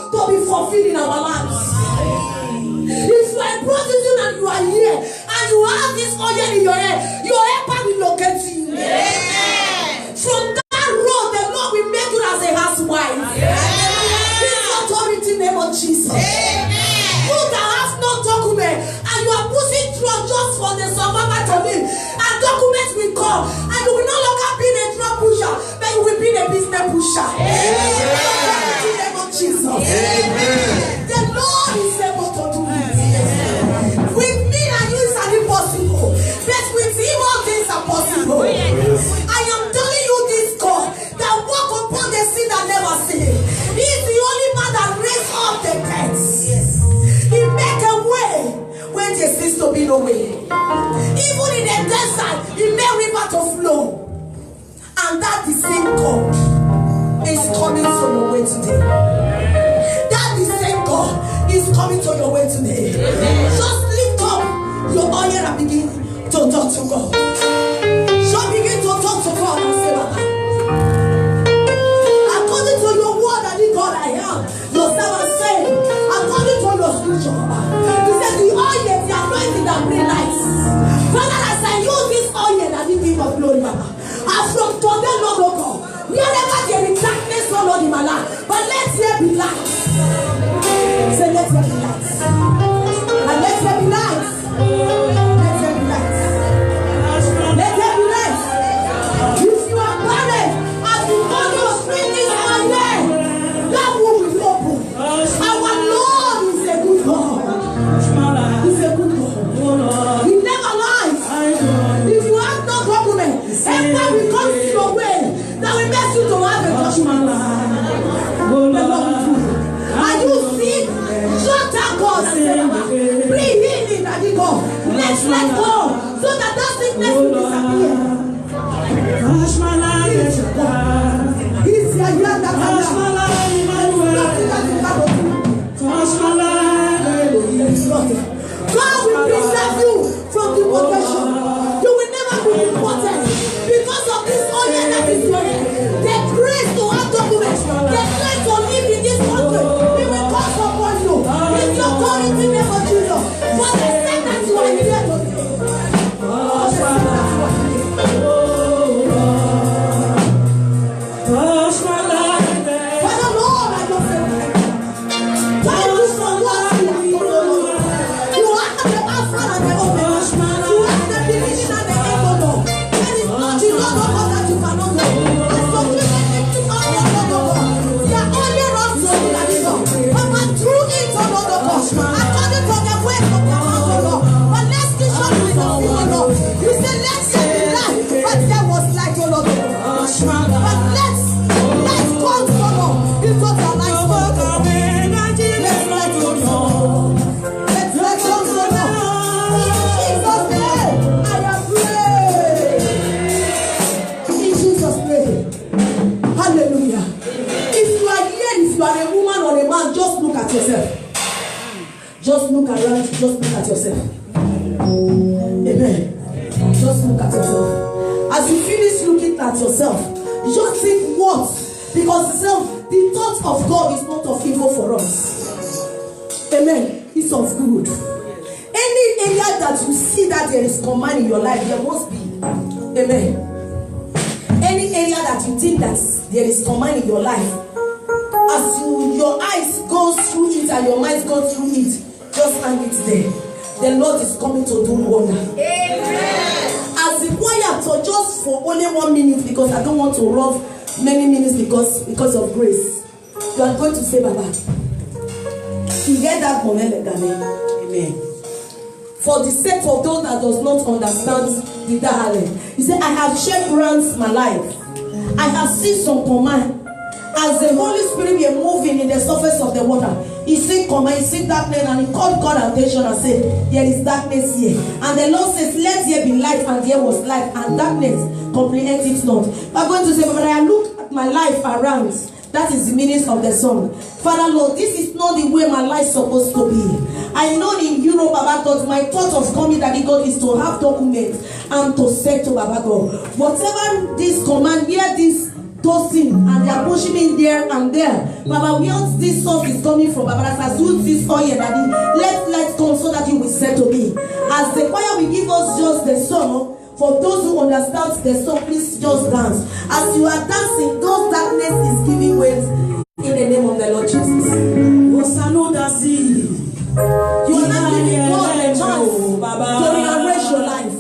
to be fulfilled in our lives. If you are a prostitute and you are here and you have this oil in your head, your helper will locate you. From that road, the Lord will make you as a housewife. In the authority name of Jesus. You that have no document and you are pushing drugs just for the survivor to live, and documents will come and you will no longer be a drug pusher, but you will be a business pusher. In the authority name of Jesus. The Lord is able to do it. With me and you is an impossible, but with Him all things are possible. I am telling you this God that walk upon the sea that never seen. He is the only man that raised up the dead. He make a way when there seems to be no way. Even in the desert, He made river to flow. And that the same God is coming to your way today. That the same God is coming to your way today. Just lift up your oil and begin to talk to God. Just begin to talk to God and say, according to your word, I need God I am. Your servant said, according to your scripture, He said the oil, the anointing that bring light. Father, as I use this oil, I need King of glory, Baba. And from today, Lord, oh God, wherever there is darkness, oh Lord, in my life, but let there be light. Say, let there be light. And let there be light. Let there be light. Let there be light. If you are barren, as the God of spring our name, that will be open. Our Lord is a good God. He's a good God. He never lies. If you have no document, every will come to your way, that will make you to have a judgment. Are you sick? Shut up, God. Breathe in, Daddy God. Let's let go, so that sickness will disappear. Touch my life. He's your young touch my life. God will preserve you from deportation. You will never be deported because of this oil that is your head. The grace to have documents, the grace to live in this country, it will come upon you. It's your authority name of Jesus. For the sake that you are here today. Touch my life. Father Lord, I just say thank you for what you have done. You are the Alpha and the Omega. You are the beginning and the end, O Lord. There is nothing, Lord, O God, that you cannot do. And so you can lift it up, Lord, O God. You are only wrong to you, that is all. But through it, O Lord, O God, according to the way of the mouth, O Lord. But let's be sure to fulfill, O Lord. You said, let's there be light, but there was light, O Lord. But let's come, O Lord. It's what our lives for. Let's let go, Lord. Let's let go, Lord. In Jesus' name, I am praying. In Jesus' name. Hallelujah. If you are here, if you are a woman or a man, just look at yourself. Just look around, just look at yourself. Amen. Just look at yourself. As you finish looking at yourself, just think what? Because the thought of God is not of evil for us. Amen. It's of good. Any area that you see that there is command in your life, there must be. Amen. Any area that you think that there is command in your life, as your eyes go through it and your mind goes through it, just hang it there. The Lord is coming to do wonder. Amen. As the choir, so just for only 1 minute, because I don't want to rub many minutes because of grace. You are going to say, Baba, you get that moment, amen. for the sake of those that does not understand the Dahale. He said, I have shaped round my life. I have seen some command. As the Holy Spirit be moving in the surface of the water, he see command, he see darkness, and he called God attention and said, there is darkness here. And the Lord says, let there be light, and there was light, and darkness comprehend it not. I'm going to say, but I look at my life around. That is the meaning of the song. Father Lord, this is not the way my life is supposed to be. I know in Europe, Baba God, my thought of coming that God is to have documents and to say to Baba God, whatever this command, where this toasting and they are pushing in there and there, Baba, where this sauce is coming from, Baba, as use this oil, Daddy, let's come so that you will say to me. As the choir will give us just the song. For those who understand the song, please just dance. As you are dancing, those darkness is giving way in the name of the Lord Jesus. You are not giving God a chance to rearrange your life.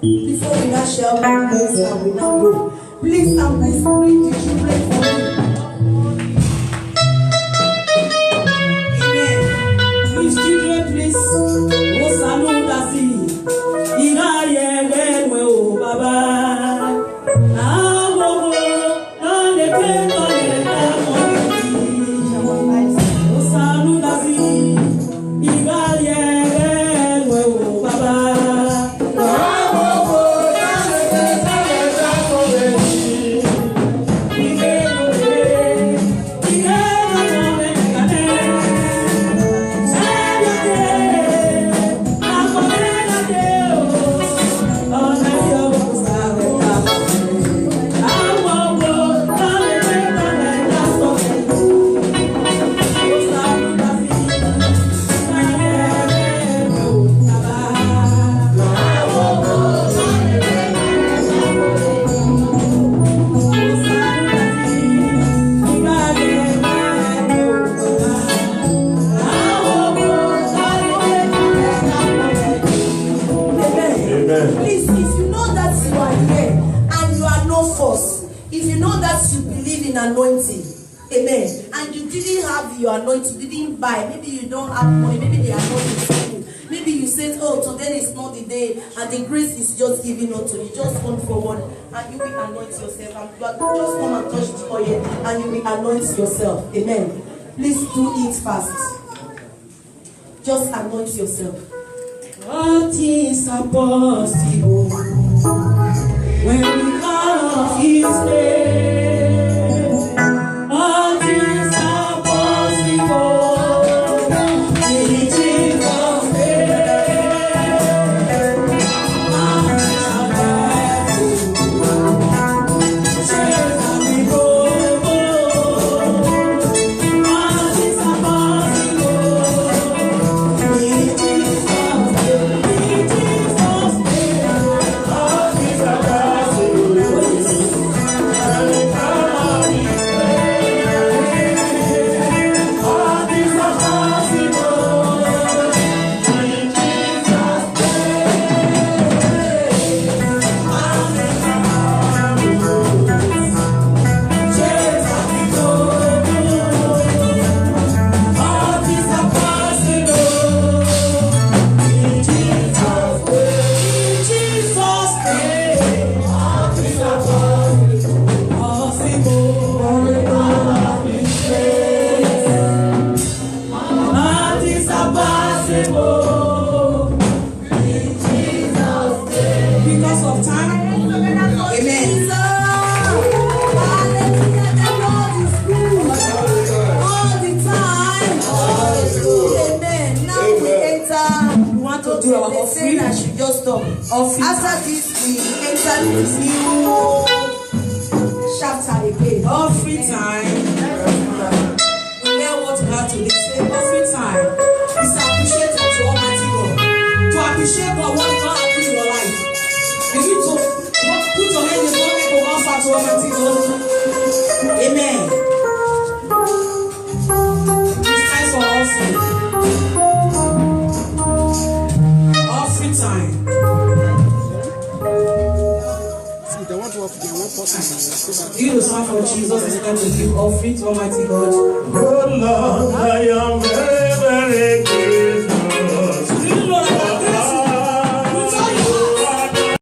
Before we now shall we praise and we now go. Please and please bring the children for me. Amen. Please, children, please. Baba. Please, if you know that you are here and you are no force, if you know that you believe in anointing, amen, and you didn't have your anointing, you didn't buy, maybe you don't have money, maybe they are not in school, maybe you said, oh, today is not the day, and the grace is just giving unto you, just come forward and you will anoint yourself, and you are just come and touch the oil and you will anoint yourself, amen. Please do it fast. Just anoint yourself. All things are possible when we call His name. All things are possible in Jesus' do our offering. I should just stop. After this, we enter this new chapter again. Offering time. We learn what we have to do. Say offering time is appreciate to Almighty God. To appreciate God, what God has put in your life. You need to put your hand in the moment to offer to Almighty God. Amen. It's time for offering. Time. Give the song for Jesus. It's time to give offering to Almighty God. Oh Lord, I am very, very grateful.